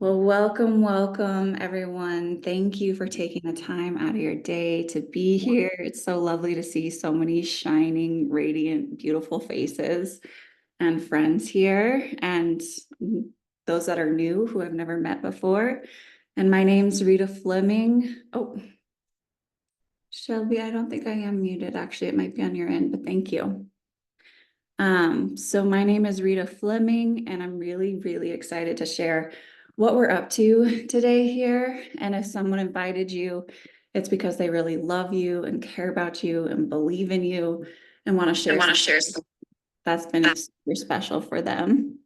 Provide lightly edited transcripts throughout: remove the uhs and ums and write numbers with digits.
Well, welcome, everyone. Thank you for taking the time out of your day to be here. It's so lovely to see so many shining, radiant, beautiful faces and friends here, and those that are new who have never met before. And my name's Rita Fleming. Oh, Shelby, I don't think I am muted. Actually, it might be on your end, but thank you. So my name is Rita Fleming, and I'm really excited to share what we're up to today here. And if someone invited you, it's because they really love you and care about you and believe in you and want to share something that's been super special for them.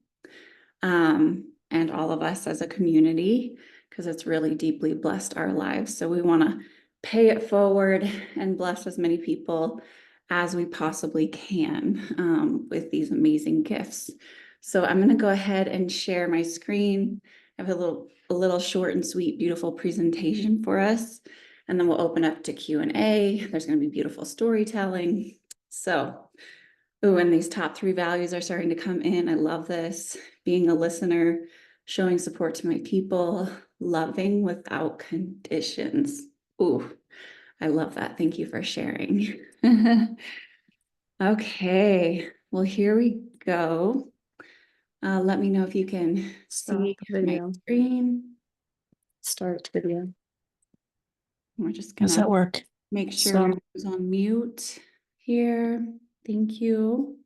And all of us as a community, because it's really deeply blessed our lives. So we want to pay it forward and bless as many people as we possibly can with these amazing gifts. So I'm going to go ahead and share my screen. I have a little short and sweet, beautiful presentation for us. And then we'll open up to Q&A. There's going to be beautiful storytelling. So, oh, and these top 3 values are starting to come in. I love this. Being a listener, showing support to my people, loving without conditions. Ooh, I love that. Thank you for sharing. Okay, well, here we go. Let me know if you can see my screen. Start video. We're just Does that gonna work? make sure everyone's on mute here. Thank you.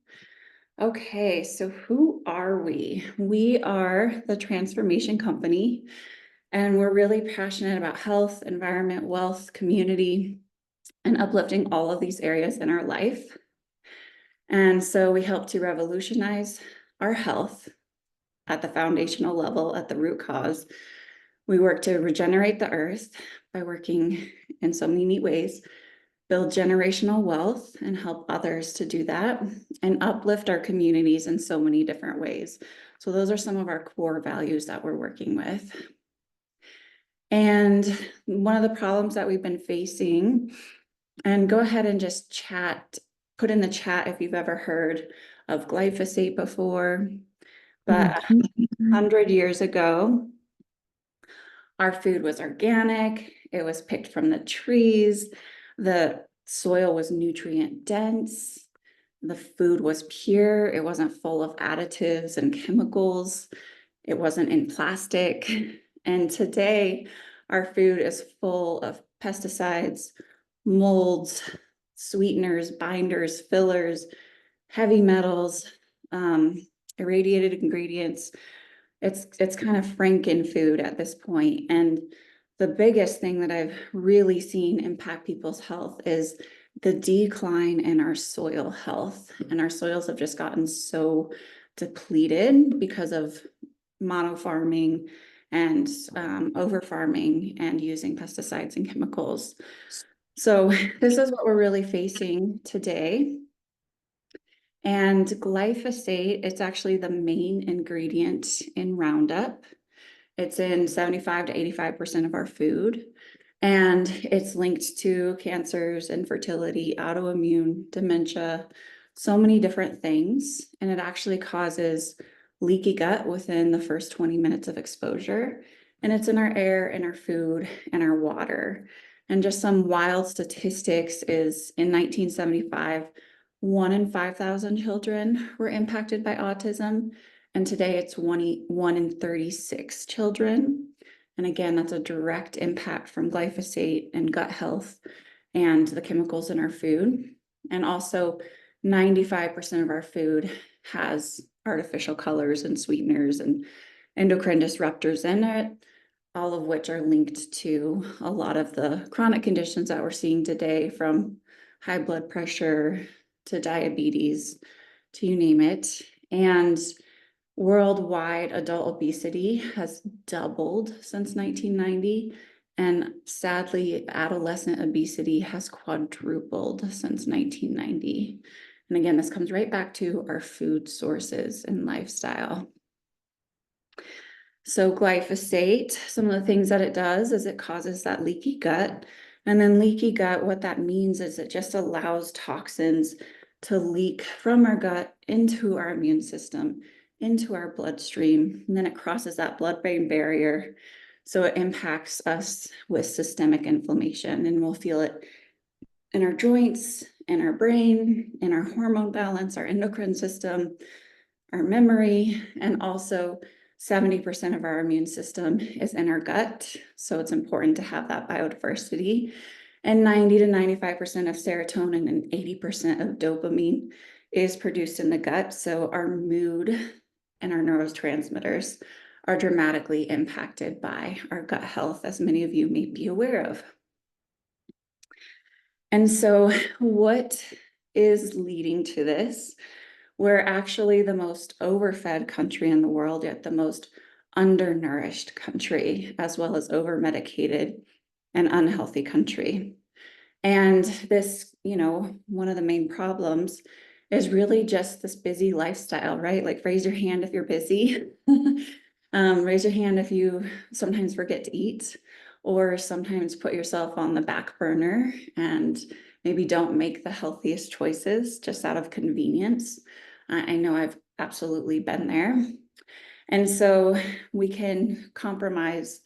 Okay, so who are we? We are the Transformation Company, and we're really passionate about health, environment, wealth, community, and uplifting all of these areas in our life. And so we help to revolutionize our health at the foundational level, at the root cause. We work to regenerate the earth by working in so many neat ways, build generational wealth and help others to do that, and uplift our communities in so many different ways. So those are some of our core values that we're working with. And one of the problems that we've been facing, and go ahead and just put in the chat if you've ever heard of glyphosate before, but 100 years ago, our food was organic, it was picked from the trees, the soil was nutrient dense, the food was pure, it wasn't full of additives and chemicals, it wasn't in plastic. And today, our food is full of pesticides, molds, sweeteners, binders, fillers, heavy metals, irradiated ingredients. It's kind of Franken food at this point. And the biggest thing that I've really seen impact people's health is the decline in our soil health. And our soils have just gotten so depleted because of mono farming and over farming and using pesticides and chemicals. So this is what we're really facing today. And glyphosate, it's actually the main ingredient in Roundup. It's in 75 to 85% of our food. And it's linked to cancers, infertility, autoimmune, dementia, so many different things. And it actually causes leaky gut within the first 20 minutes of exposure. And it's in our air, in our food, and our water. And just some wild statistics is in 1975, 1 in 5,000 children were impacted by autism. And today it's 1 in 36 children. And again, that's a direct impact from glyphosate and gut health and the chemicals in our food. And also 95% of our food has artificial colors and sweeteners and endocrine disruptors in it, all of which are linked to a lot of the chronic conditions that we're seeing today, from high blood pressure to diabetes, to you name it. And worldwide adult obesity has doubled since 1990. And sadly, adolescent obesity has quadrupled since 1990. And again, this comes right back to our food sources and lifestyle. So glyphosate, some of the things that it does is it causes that leaky gut. And then leaky gut, what that means is it just allows toxins to leak from our gut into our immune system into our bloodstream, and then it crosses that blood-brain barrier. So it impacts us with systemic inflammation, and we'll feel it in our joints, in our brain, in our hormone balance, our endocrine system, our memory, and also 70% of our immune system is in our gut. So it's important to have that biodiversity. And 90 to 95% of serotonin and 80% of dopamine is produced in the gut. So our mood and our neurotransmitters are dramatically impacted by our gut health, as many of you may be aware of. And so what is leading to this? We're actually the most overfed country in the world, yet the most undernourished country, as well as over-medicated and unhealthy country. And this, one of the main problems is really just this busy lifestyle, right? Like raise your hand if you're busy. Raise your hand if you sometimes forget to eat, or sometimes put yourself on the back burner and maybe don't make the healthiest choices just out of convenience. I know I've absolutely been there. And so we can compromise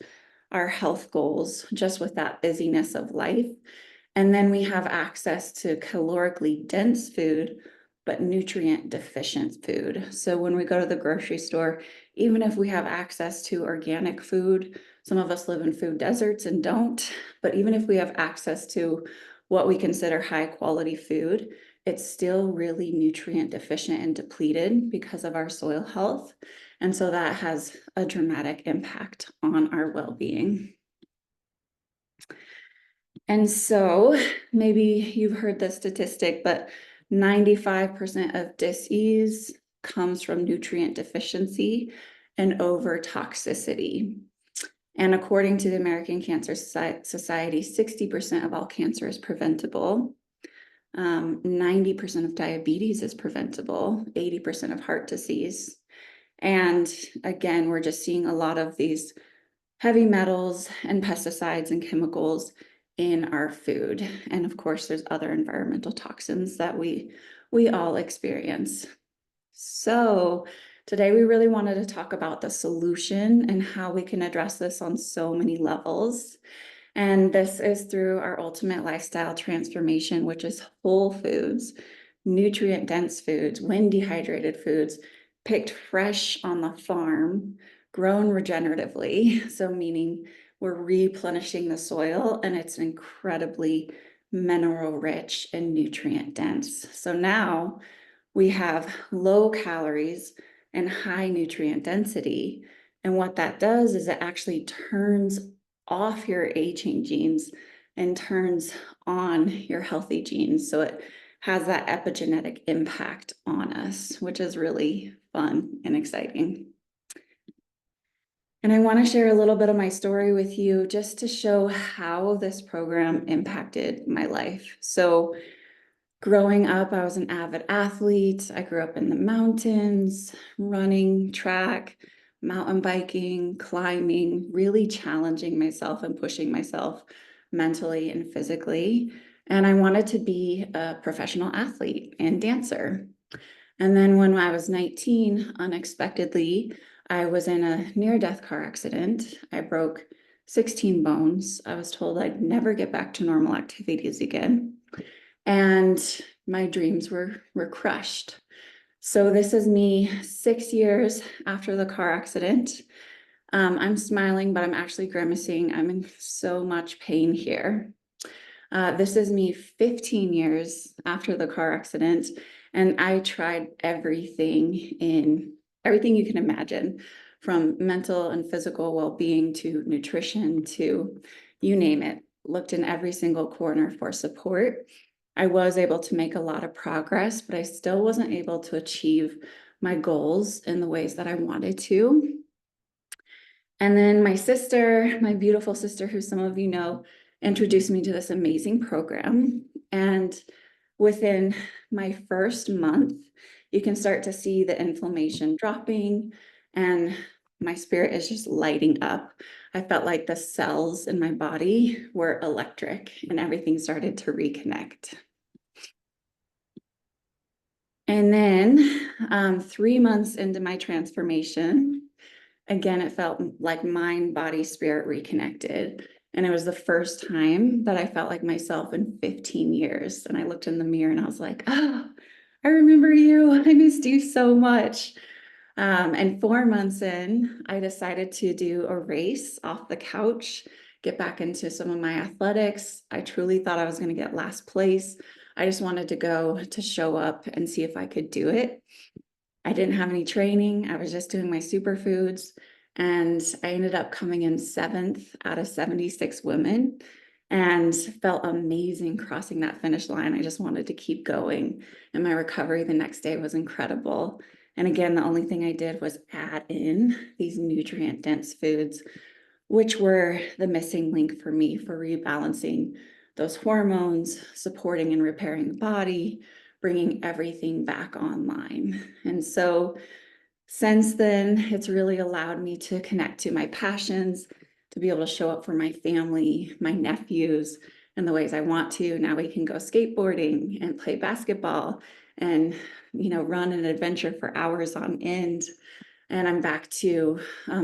our health goals just with that busyness of life. And then we have access to calorically dense food, but nutrient deficient food. So when we go to the grocery store, even if we have access to organic food, some of us live in food deserts and don't, but even if we have access to what we consider high quality food, it's still really nutrient deficient and depleted because of our soil health. And so that has a dramatic impact on our well-being. And so maybe you've heard the statistic, but 95% of dis-ease comes from nutrient deficiency and over toxicity. And according to the American Cancer Society, 60% of all cancer is preventable. 90% of diabetes is preventable, 80% of heart disease. And again, we're just seeing a lot of these heavy metals and pesticides and chemicals in our food. And of course, there's other environmental toxins that we all experience. So today we really wanted to talk about the solution and how we can address this on so many levels. And this is through our ultimate lifestyle transformation, which is whole foods, nutrient-dense foods, when dehydrated foods, picked fresh on the farm, grown regeneratively. So meaning we're replenishing the soil and it's incredibly mineral rich and nutrient dense. So now we have low calories and high nutrient density. And what that does is it actually turns off your aging genes and turns on your healthy genes. So it has that epigenetic impact on us, which is really fun and exciting. And I want to share a little bit of my story with you just to show how this program impacted my life. So growing up, I was an avid athlete. I grew up in the mountains, running, track, mountain biking, climbing, really challenging myself and pushing myself mentally and physically. And I wanted to be a professional athlete and dancer. And then when I was 19, unexpectedly, I was in a near-death car accident. I broke 16 bones. I was told I'd never get back to normal activities again. And my dreams were crushed. So this is me 6 years after the car accident. I'm smiling, but I'm actually grimacing. I'm in so much pain here. This is me 15 years after the car accident, and I tried everything you can imagine, from mental and physical well-being to nutrition to you name it. Looked in every single corner for support. I was able to make a lot of progress, but I still wasn't able to achieve my goals in the ways that I wanted to. And then my sister, my beautiful sister, who some of you know, introduced me to this amazing program. And within my first month, you can start to see the inflammation dropping and my spirit is just lighting up. I felt like the cells in my body were electric and everything started to reconnect. And then 3 months into my transformation, again, it felt like mind, body, spirit reconnected. And it was the first time that I felt like myself in 15 years. And I looked in the mirror and I was like, oh, I remember you. I missed you so much. And 4 months in, I decided to do a race off the couch, get back into some of my athletics. I truly thought I was going to get last place. I just wanted to go to show up and see if I could do it. I didn't have any training. I was just doing my superfoods. And I ended up coming in 7th out of 76 women and felt amazing crossing that finish line. I just wanted to keep going. And my recovery the next day was incredible. And again, the only thing I did was add in these nutrient dense foods, which were the missing link for me for rebalancing those hormones, supporting and repairing the body, bringing everything back online. And so since then, it's really allowed me to connect to my passions, to be able to show up for my family, my nephews, in the ways I want to. Now we can go skateboarding and play basketball and, run an adventure for hours on end. And I'm back to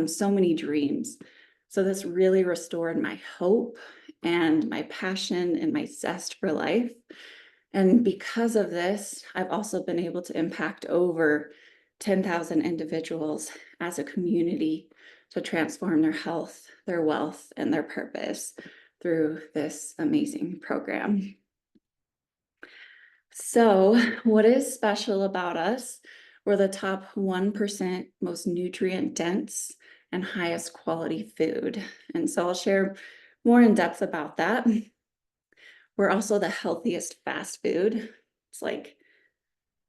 so many dreams. So this really restored my hope and my passion and my zest for life. And because of this, I've also been able to impact over 10,000 individuals as a community to transform their health, their wealth, and their purpose through this amazing program. So, what is special about us? We're the top 1% most nutrient dense and highest quality food. And so I'll share more in depth about that. We're also the healthiest fast food. It's like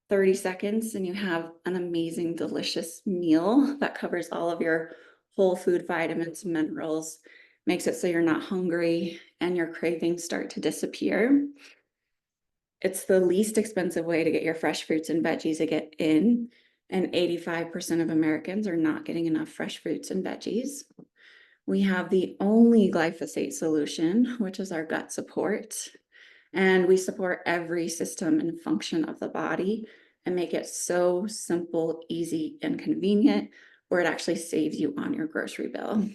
30 seconds and you have an amazing, delicious meal that covers all of your whole food vitamins, minerals, makes it so you're not hungry and your cravings start to disappear. It's the least expensive way to get your fresh fruits and veggies to get in, and 85% of Americans are not getting enough fresh fruits and veggies. We have the only glyphosate solution, which is our gut support. And we support every system and function of the body and make it so simple, easy, and convenient, where it actually saves you on your grocery bill.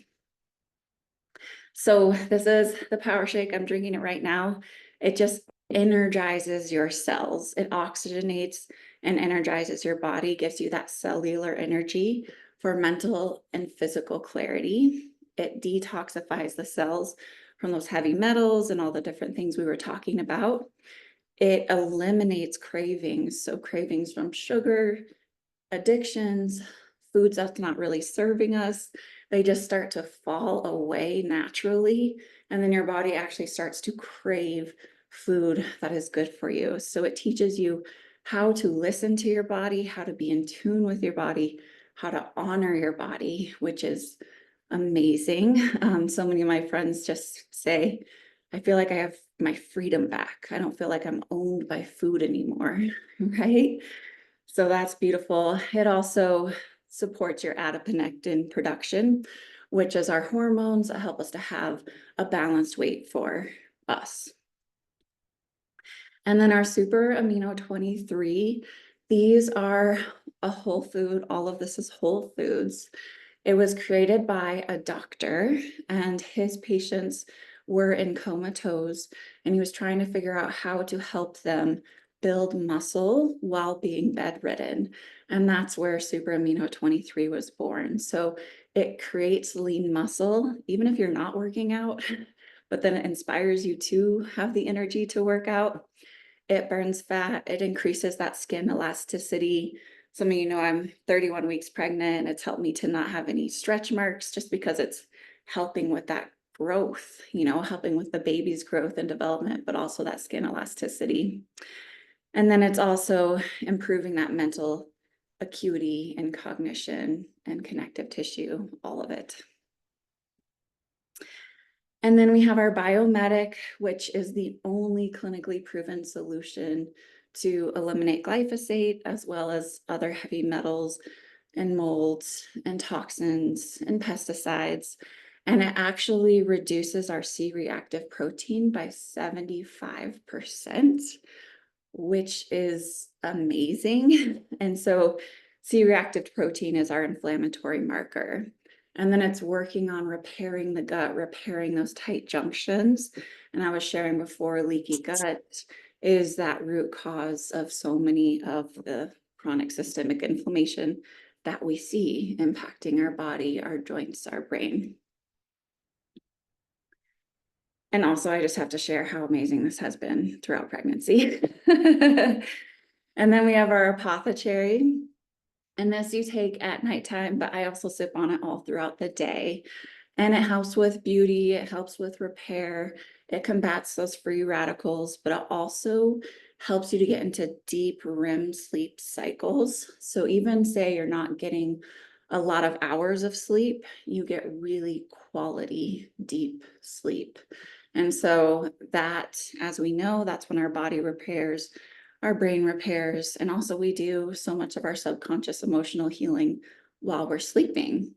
So this is the Power Shake. I'm drinking it right now. It just energizes your cells. It oxygenates and energizes your body, gives you that cellular energy for mental and physical clarity. It detoxifies the cells from those heavy metals and all the different things we were talking about. It eliminates cravings. So cravings from sugar, addictions, foods that's not really serving us, they just start to fall away naturally. And then your body actually starts to crave food that is good for you. So it teaches you how to listen to your body, how to be in tune with your body, how to honor your body, which is amazing. So many of my friends just say, I feel like I have my freedom back. I don't feel like I'm owned by food anymore, right? So that's beautiful. It also supports your adiponectin production, which is our hormones that help us to have a balanced weight for us. And then our super amino 23, these are a whole food. All of this is whole foods. It was created by a doctor and his patients were in comatose and he was trying to figure out how to help them build muscle while being bedridden. And that's where Super Amino 23 was born. So it creates lean muscle, even if you're not working out, but then it inspires you to have the energy to work out. It burns fat, it increases that skin elasticity. Some of you know I'm 31 weeks pregnant. It's helped me to not have any stretch marks just because it's helping with that growth, helping with the baby's growth and development, but also that skin elasticity. And then it's also improving that mental acuity and cognition and connective tissue, all of it. And then we have our Biomedic, which is the only clinically proven solution to eliminate glyphosate, as well as other heavy metals and molds and toxins and pesticides. And it actually reduces our C-reactive protein by 75%, which is amazing. And so C-reactive protein is our inflammatory marker. And then it's working on repairing the gut, repairing those tight junctions. And I was sharing before, leaky gut is that root cause of so many of the chronic systemic inflammation that we see impacting our body, our joints, our brain. And also, I just have to share how amazing this has been throughout pregnancy. And then we have our apothecary. And this you take at nighttime, but I also sip on it all throughout the day. And it helps with beauty, it helps with repair, it combats those free radicals, but it also helps you to get into deep REM sleep cycles. So even say you're not getting a lot of hours of sleep, you get really quality deep sleep. And so that, as we know, that's when our body repairs, our brain repairs, and also we do so much of our subconscious emotional healing while we're sleeping.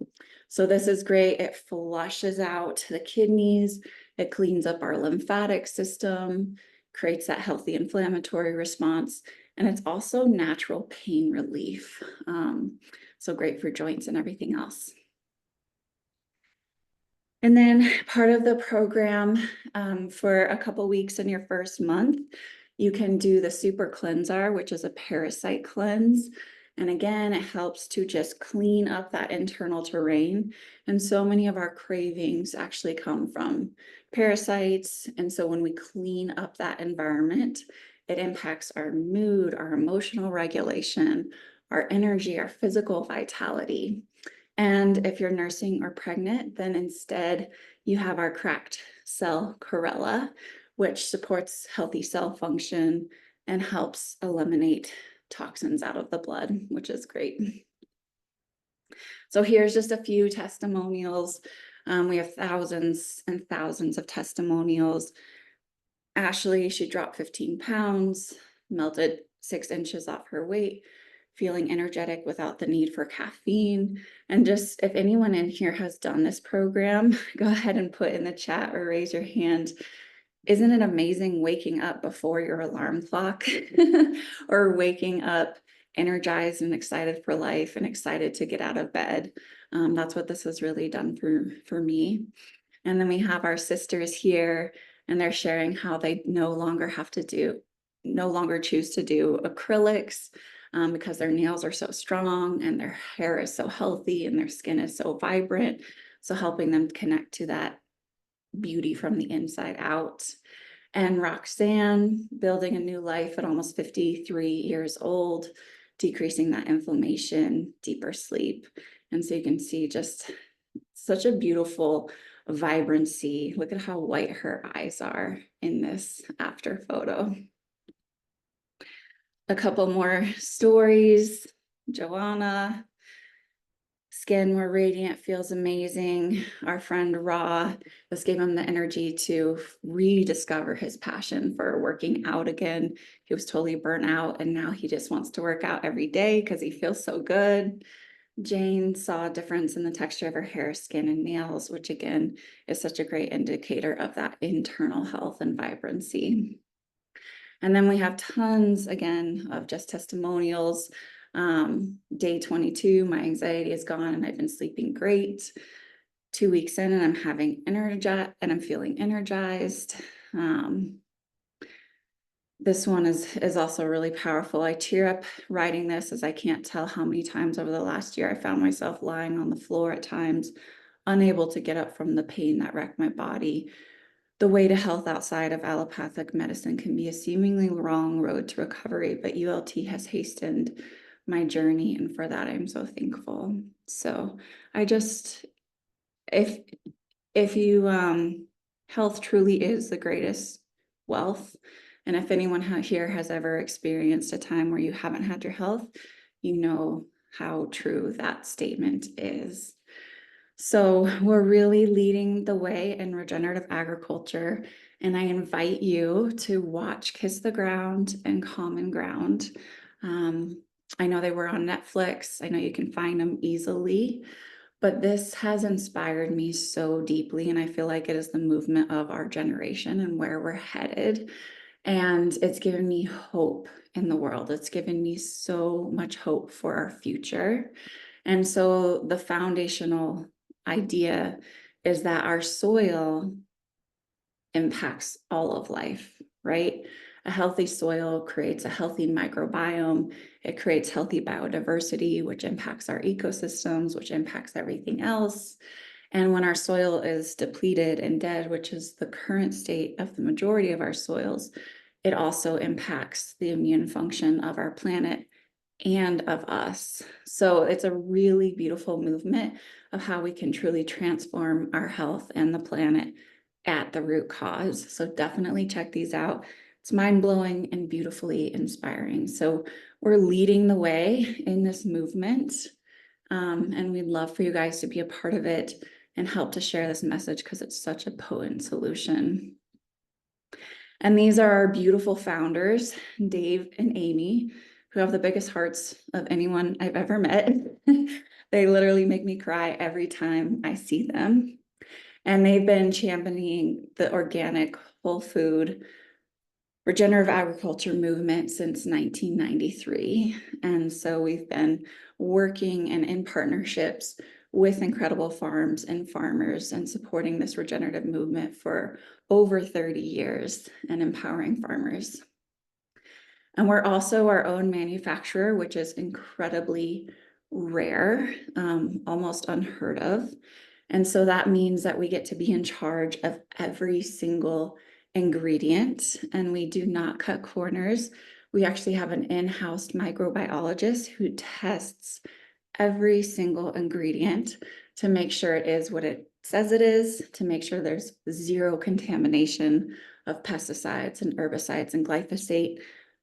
So this is great. It flushes out the kidneys, it cleans up our lymphatic system, creates that healthy inflammatory response, and it's also natural pain relief. So great for joints and everything else. And then part of the program for a couple weeks in your first month, you can do the Super Cleanser, which is a parasite cleanse. And again, it helps to just clean up that internal terrain. And so many of our cravings actually come from parasites. And so when we clean up that environment, it impacts our mood, our emotional regulation, our energy, our physical vitality. And if you're nursing or pregnant, then instead you have our cracked cell chlorella, which supports healthy cell function and helps eliminate toxins out of the blood, which is great. So here's just a few testimonials. We have thousands and thousands of testimonials. Ashley, she dropped 15 pounds, melted 6 inches off her weight, feeling energetic without the need for caffeine. And just if anyone in here has done this program, go ahead and put in the chat or raise your hand. Isn't it amazing waking up before your alarm clock or waking up energized and excited for life and excited to get out of bed? That's what this has really done for me. And then we have our sisters here, and they're sharing how they no longer choose to do acrylics because their nails are so strong and their hair is so healthy and their skin is so vibrant. So helping them connect to that beauty from the inside out. And Roxanne building a new life at almost 53 years old, decreasing that inflammation, deeper sleep. And so you can see just such a beautiful vibrancy. Look at how white her eyes are in this after photo. A couple more stories. Joanna, skin more radiant, feels amazing. Our friend Ra, this gave him the energy to rediscover his passion for working out again. He was totally burnt out and now he just wants to work out every day because he feels so good. Jane saw a difference in the texture of her hair, skin, and nails, which again is such a great indicator of that internal health and vibrancy. And then we have tons again of just testimonials. Day 22, my anxiety is gone and I've been sleeping great. 2 weeks in and I'm feeling energized. This one is also really powerful. I tear up writing this as I can't tell how many times over the last year I found myself lying on the floor at times, unable to get up from the pain that wrecked my body. The way to health outside of allopathic medicine can be a seemingly long road to recovery, but ULT has hastened my journey, and for that I'm so thankful. So I just, if you health truly is the greatest wealth, and if anyone here has ever experienced a time where you haven't had your health, you know how true that statement is. So we're really leading the way in regenerative agriculture, and I invite you to watch Kiss the Ground and Common Ground. I know they were on Netflix. I know you can find them easily, but this has inspired me so deeply, and I feel like it is the movement of our generation and where we're headed. And it's given me hope in the world. It's given me so much hope for our future. And so the foundational idea is that our soil impacts all of life, right? A healthy soil creates a healthy microbiome. It creates healthy biodiversity, which impacts our ecosystems, which impacts everything else. And when our soil is depleted and dead, which is the current state of the majority of our soils, it also impacts the immune function of our planet and of us. So it's a really beautiful movement of how we can truly transform our health and the planet at the root cause. So definitely check these out. It's mind-blowing and beautifully inspiring. So we're leading the way in this movement. And we'd love for you guys to be a part of it and help to share this message because it's such a potent solution. And these are our beautiful founders, Dave and Amy, who have the biggest hearts of anyone I've ever met. They literally make me cry every time I see them. And they've been championing the organic, whole food, regenerative agriculture movement since 1993. And so we've been working and in partnerships with incredible farms and farmers and supporting this regenerative movement for over 30 years and empowering farmers. And we're also our own manufacturer, which is incredibly rare, almost unheard of. And so that means that we get to be in charge of every single ingredient, and we do not cut corners. We actually have an in-house microbiologist who tests every single ingredient to make sure it is what it says it is, to make sure there's zero contamination of pesticides and herbicides and glyphosate,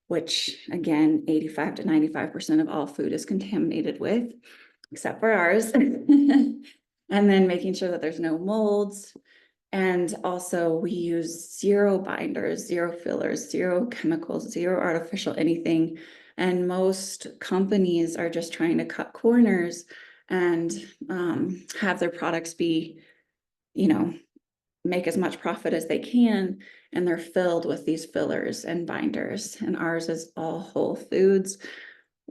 which again, 85 to 95% of all food is contaminated with, except for ours. And then making sure that there's no molds. And also we use zero binders, zero fillers, zero chemicals, zero artificial anything. And most companies are just trying to cut corners and have their products be, make as much profit as they can. And they're filled with these fillers and binders. And ours is all whole foods,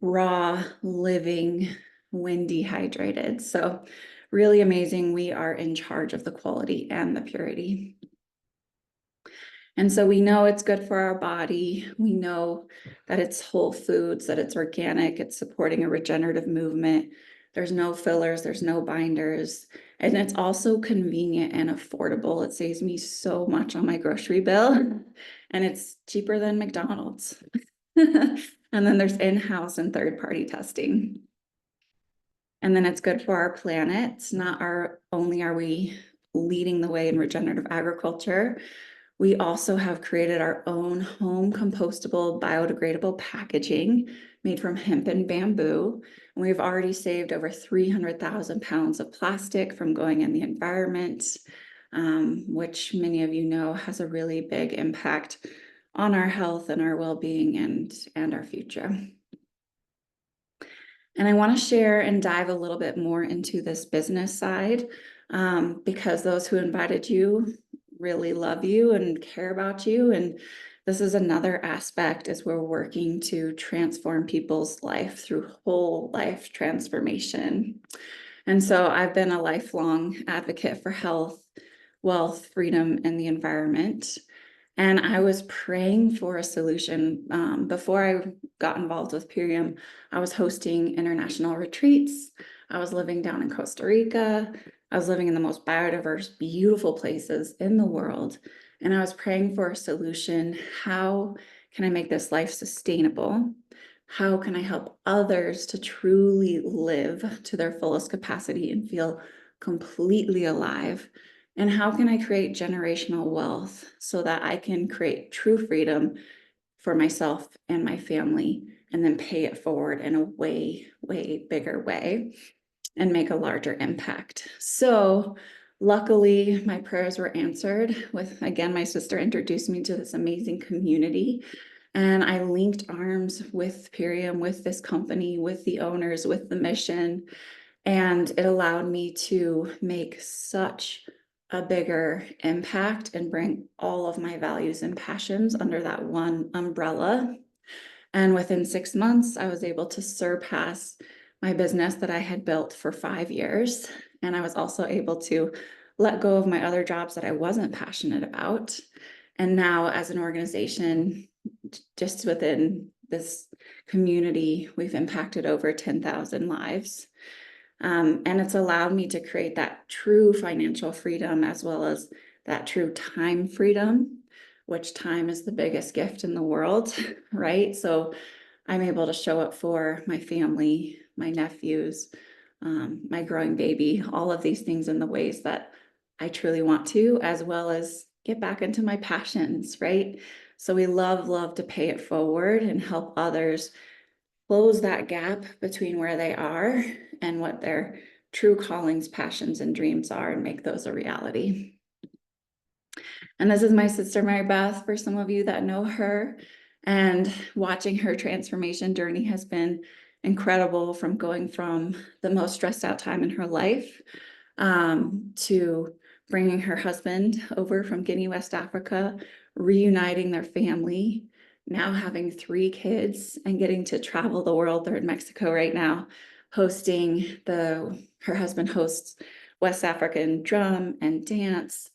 raw, living, when dehydrated. So really amazing. We are in charge of the quality and the purity. And so we know it's good for our body. We know that it's whole foods, that it's organic, it's supporting a regenerative movement. There's no fillers, there's no binders. And it's also convenient and affordable. It saves me so much on my grocery bill. And it's cheaper than McDonald's. And then there's in-house and third-party testing. And then it's good for our planet. It's not only are we leading the way in regenerative agriculture, we also have created our own home compostable biodegradable packaging made from hemp and bamboo. And we've already saved over 300,000 pounds of plastic from going in the environment, which many of you know has a really big impact on our health and our well-being and our future. And I want to share and dive a little bit more into this business side because those who invited you really love you and care about you. And this is another aspect as we're working to transform people's life through whole life transformation. And so I've been a lifelong advocate for health, wealth, freedom, and the environment. And I was praying for a solution. Before I got involved with Purium, I was hosting international retreats. I was living down in Costa Rica. I was living in the most biodiverse, beautiful places in the world. And I was praying for a solution. How can I make this life sustainable? How can I help others to truly live to their fullest capacity and feel completely alive? And how can I create generational wealth so that I can create true freedom for myself and my family and then pay it forward in a way, way bigger way and make a larger impact? So luckily, my prayers were answered with, again, my sister introduced me to this amazing community. And I linked arms with Purium, with this company, with the owners, with the mission. And it allowed me to make such a bigger impact and bring all of my values and passions under that one umbrella. And within 6 months, I was able to surpass my business that I had built for 5 years. And I was also able to let go of my other jobs that I wasn't passionate about. And now, as an organization, just within this community, we've impacted over 10,000 lives. And it's allowed me to create that true financial freedom as well as that true time freedom, which time is the biggest gift in the world, right? So I'm able to show up for my family, my nephews, my growing baby, all of these things in the ways that I truly want to, as well as get back into my passions, right? So we love to pay it forward and help others close that gap between where they are and what their true callings, passions, and dreams are, and make those a reality. And this is my sister, Mary Beth, for some of you that know her. And watching her transformation journey has been incredible, from going from the most stressed out time in her life to bringing her husband over from Guinea, West Africa, reuniting their family, now having 3 kids and getting to travel the world. They're in Mexico right now, hosting her husband hosts West African drum and dance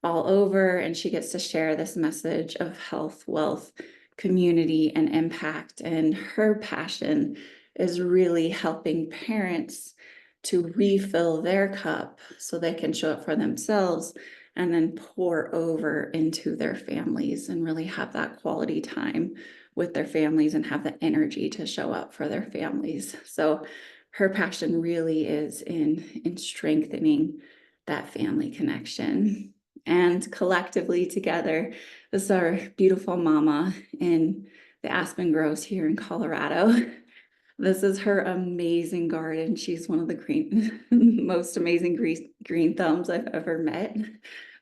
all over, and she gets to share this message of health, wealth, community, and impact. And her passion is really helping parents to refill their cup so they can show up for themselves and then pour over into their families and really have that quality time with their families and have the energy to show up for their families. So her passion really is in strengthening that family connection. And collectively together, this is our beautiful mama in the Aspen Groves here in Colorado. This is her amazing garden. She's one of the most amazing green thumbs I've ever met.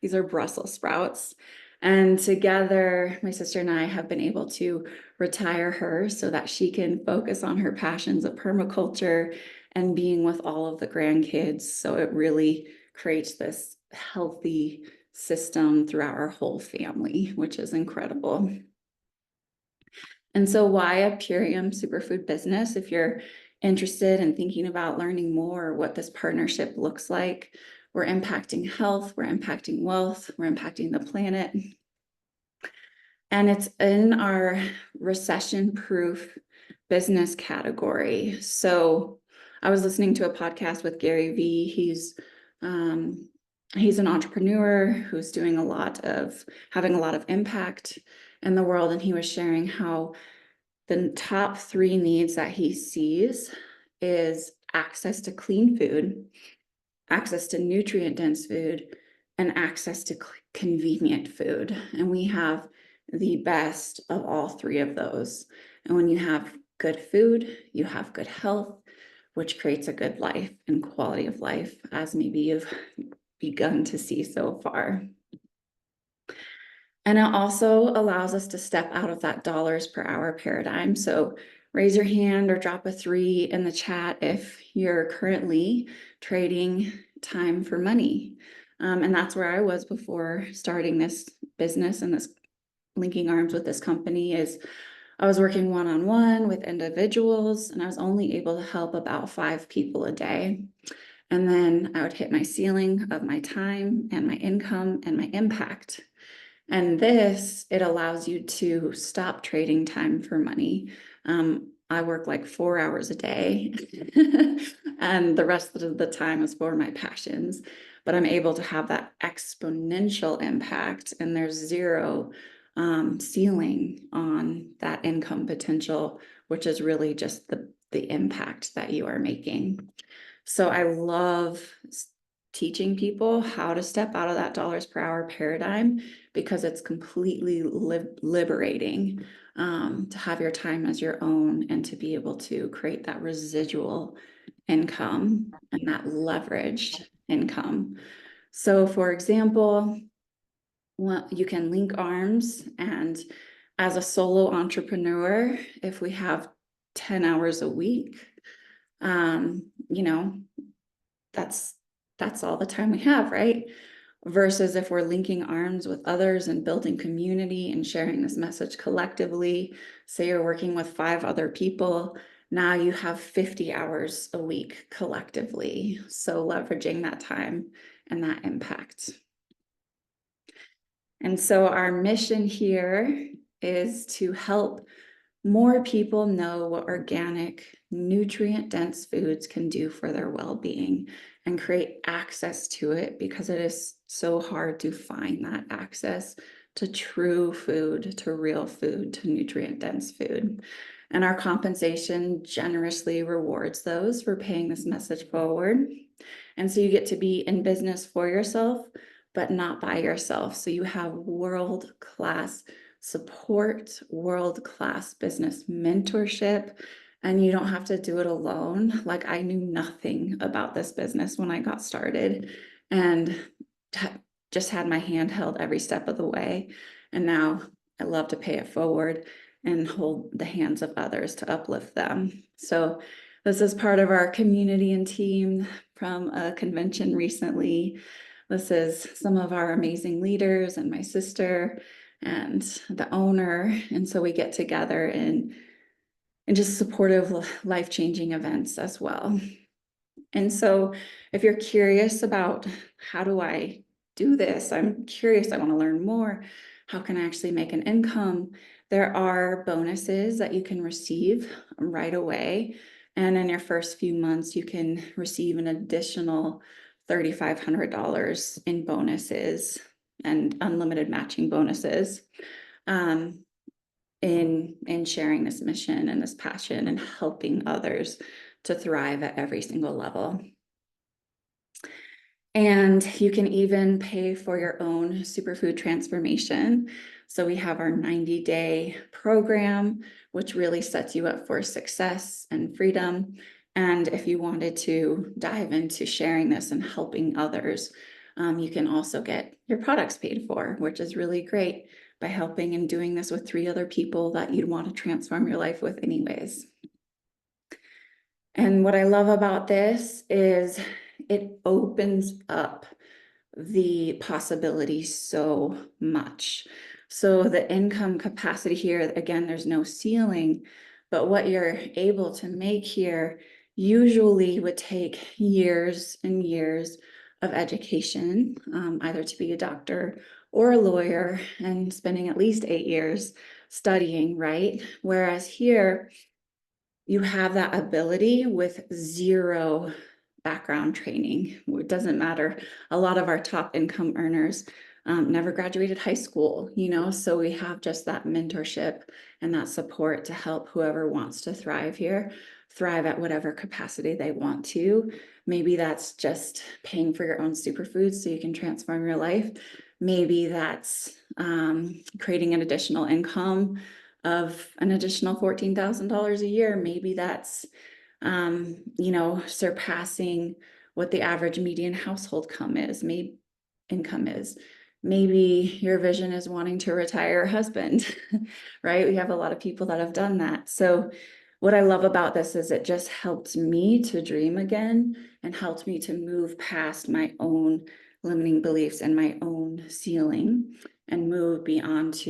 These are Brussels sprouts. And together, my sister and I have been able to retire her so that she can focus on her passions of permaculture and being with all of the grandkids. So it really creates this healthy system throughout our whole family, which is incredible. And so why a Purium Superfood business? If you're interested in thinking about learning more what this partnership looks like, we're impacting health, we're impacting wealth, we're impacting the planet. And it's in our recession-proof business category. So I was listening to a podcast with Gary Vee. He's an entrepreneur who's having a lot of impact in the world. And he was sharing how the top 3 needs that he sees is access to clean food, access to nutrient-dense food, and access to convenient food. And we have the best of all 3 of those. And when you have good food, you have good health, which creates a good life and quality of life, as maybe you've begun to see so far. And it also allows us to step out of that dollars per hour paradigm. So raise your hand or drop a 3 in the chat if you're currently trading time for money. And that's where I was before starting this business and this linking arms with this company. Is I was working one-on-one with individuals, and I was only able to help about 5 people a day. And then I would hit my ceiling of my time and my income and my impact. And it allows you to stop trading time for money. I work like 4 hours a day, and the rest of the time is for my passions. But I'm able to have that exponential impact, and there's zero ceiling on that income potential, which is really just the impact that you are making. So I love teaching people how to step out of that dollars per hour paradigm, because it's completely liberating to have your time as your own and to be able to create that residual income and that leveraged income. So for example, you can link arms, and as a solo entrepreneur, if we have 10 hours a week, you know, that's all the time we have, right? versus if we're linking arms with others and building community and sharing this message collectively. Say you're working with 5 other people, now you have 50 hours a week collectively. So leveraging that time and that impact. And so our mission here is to help more people know what organic, nutrient-dense foods can do for their well-being and create access to it, because it is so hard to find that access to true food, to real food, to nutrient-dense food. And our compensation generously rewards those for paying this message forward. And so you get to be in business for yourself, but not by yourself. So you have world-class support, world-class business mentorship, and you don't have to do it alone. Like, I knew nothing about this business when I got started and just had my hand held every step of the way. And now I love to pay it forward and hold the hands of others to uplift them. So this is part of our community and team from a convention recently. This is some of our amazing leaders and my sister and the owner. And so we get together and just supportive, life-changing events as well. And so if you're curious about how do I do this, I'm curious, I want to learn more, how can I actually make an income? There are bonuses that you can receive right away. And in your first few months, you can receive an additional $3,500 in bonuses and unlimited matching bonuses in sharing this mission and this passion and helping others to thrive at every single level. And you can even pay for your own superfood transformation. So we have our 90-day program, which really sets you up for success and freedom. And if you wanted to dive into sharing this and helping others, you can also get your products paid for, which is really great, by helping and doing this with 3 other people that you'd want to transform your life with anyways. And what I love about this is it opens up the possibility so much. So the income capacity here, again, there's no ceiling, but what you're able to make here usually would take years and years of education, either to be a doctor or a lawyer, and spending at least 8 years studying, right? Whereas here, you have that ability with 0 background training. It doesn't matter. A lot of our top income earners never graduated high school, so we have just that mentorship and that support to help whoever wants to thrive here, thrive at whatever capacity they want to. Maybe that's just paying for your own superfoods so you can transform your life. Maybe that's creating an additional income of an additional $14,000 a year. Maybe that's, surpassing what the average median household income is. Maybe your vision is wanting to retire a husband, right? We have a lot of people that have done that. So what I love about this is it just helped me to dream again and helped me to move past my own limiting beliefs and my own ceiling and move beyond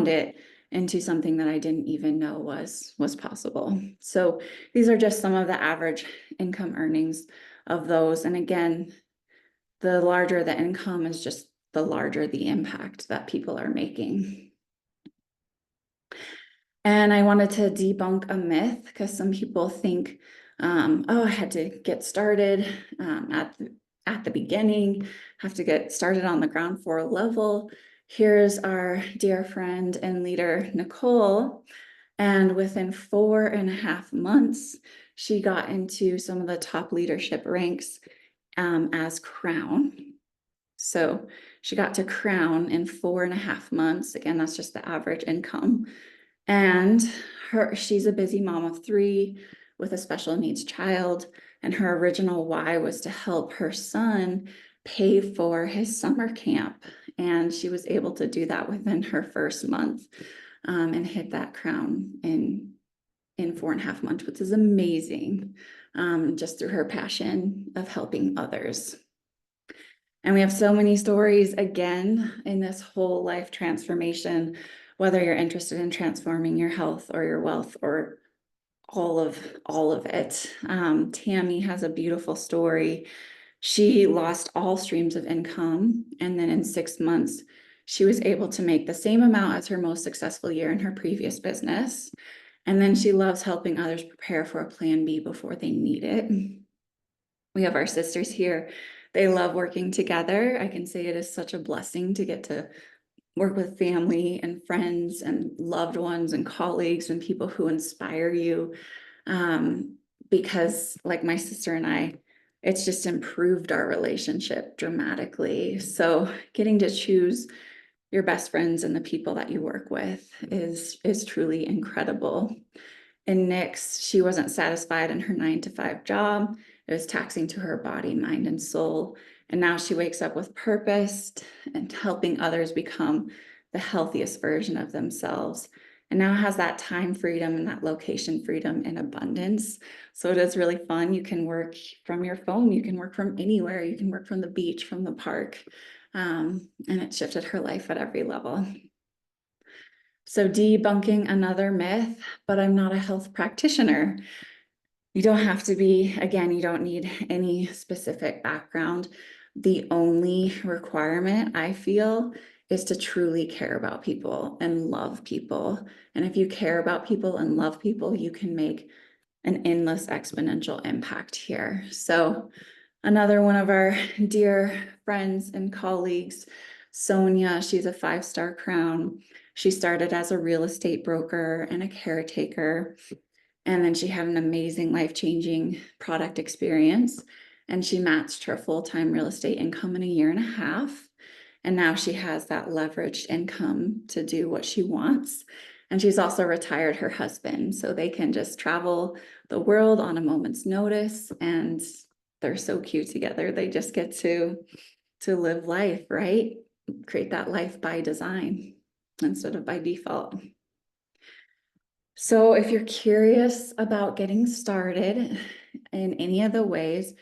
it into something that I didn't even know was possible. So these are just some of the average income earnings of those. And again, the larger the income is just the larger the impact that people are making. And I wanted to debunk a myth, because some people think, oh, I had to get started at the beginning, have to get started on the ground floor level. Here's our dear friend and leader, Nicole. And within 4.5 months, she got into some of the top leadership ranks as Crown. So she got to Crown in 4.5 months. Again, that's just the average income. And she's a busy mom of 3 with a special needs child. And her original why was to help her son pay for his summer camp. And she was able to do that within her first month and hit that crown in 4.5 months, which is amazing, just through her passion of helping others. And we have so many stories again in this whole life transformation, whether you're interested in transforming your health or your wealth or all of it. Tammy has a beautiful story. She lost all streams of income, and then in 6 months, she was able to make the same amount as her most successful year in her previous business. And then she loves helping others prepare for a plan B before they need it. We have our sisters here. They love working together. I can say it is such a blessing to get to work with family and friends and loved ones and colleagues and people who inspire you. Because like my sister and I, it's just improved our relationship dramatically. So getting to choose your best friends and the people that you work with is truly incredible. And Nyx, she wasn't satisfied in her 9 to 5 job. It was taxing to her body, mind, and soul. And now she wakes up with purpose and helping others become the healthiest version of themselves. And now has that time freedom and that location freedom in abundance. So it is really fun. You can work from your phone. You can work from anywhere. You can work from the beach, from the park. And it shifted her life at every level. So debunking another myth, but I'm not a health practitioner. You don't have to be, again, you don't need any specific background. The only requirement I feel is to truly care about people and love people. And if you care about people and love people, you can make an endless exponential impact here. So another one of our dear friends and colleagues, Sonia, she's a 5-star crown. She started as a real estate broker and a caretaker. And then she had an amazing life-changing product experience. And she matched her full-time real estate income in a 1.5 years. And now she has that leveraged income to do what she wants. And she's also retired her husband, so they can just travel the world on a moment's notice. And they're so cute together. They just get to live life, right? Create that life by design instead of by default. So if you're curious about getting started in any of the ways,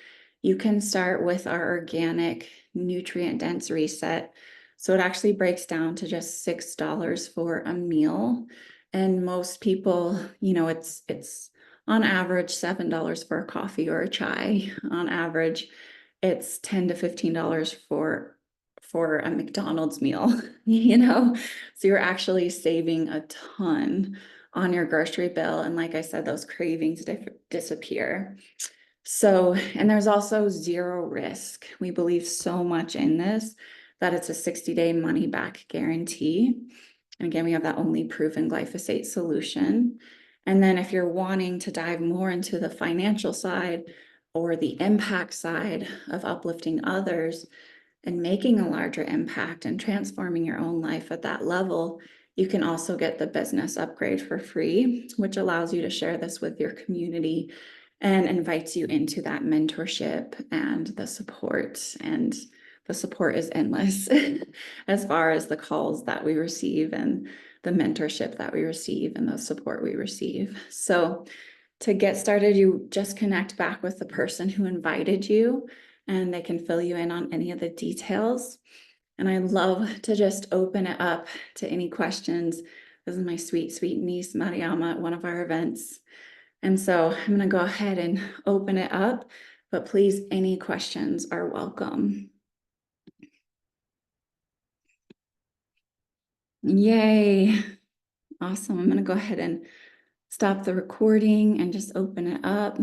you can start with our organic nutrient dense reset. So it actually breaks down to just $6 for a meal. And most people, it's on average $7 for a coffee or a chai. On average, it's $10 to $15 for a McDonald's meal, So you're actually saving a ton on your grocery bill. And like I said, those cravings disappear. So, and there's also zero risk. We believe so much in this that it's a 60-day money back guarantee. And again, we have that only proven glyphosate solution. And then if you're wanting to dive more into the financial side or the impact side of uplifting others and making a larger impact and transforming your own life at that level, you can also get the business upgrade for free, which allows you to share this with your community and invites you into that mentorship and the support. And the support is endless as far as the calls that we receive and the mentorship that we receive and the support we receive. So to get started, you just connect back with the person who invited you and they can fill you in on any of the details. And I love to just open it up to any questions. This is my sweet, sweet niece, Mariama, at one of our events. And so I'm going to go ahead and open it up, but please, any questions are welcome. Yay. Awesome. I'm going to go ahead and stop the recording and just open it up.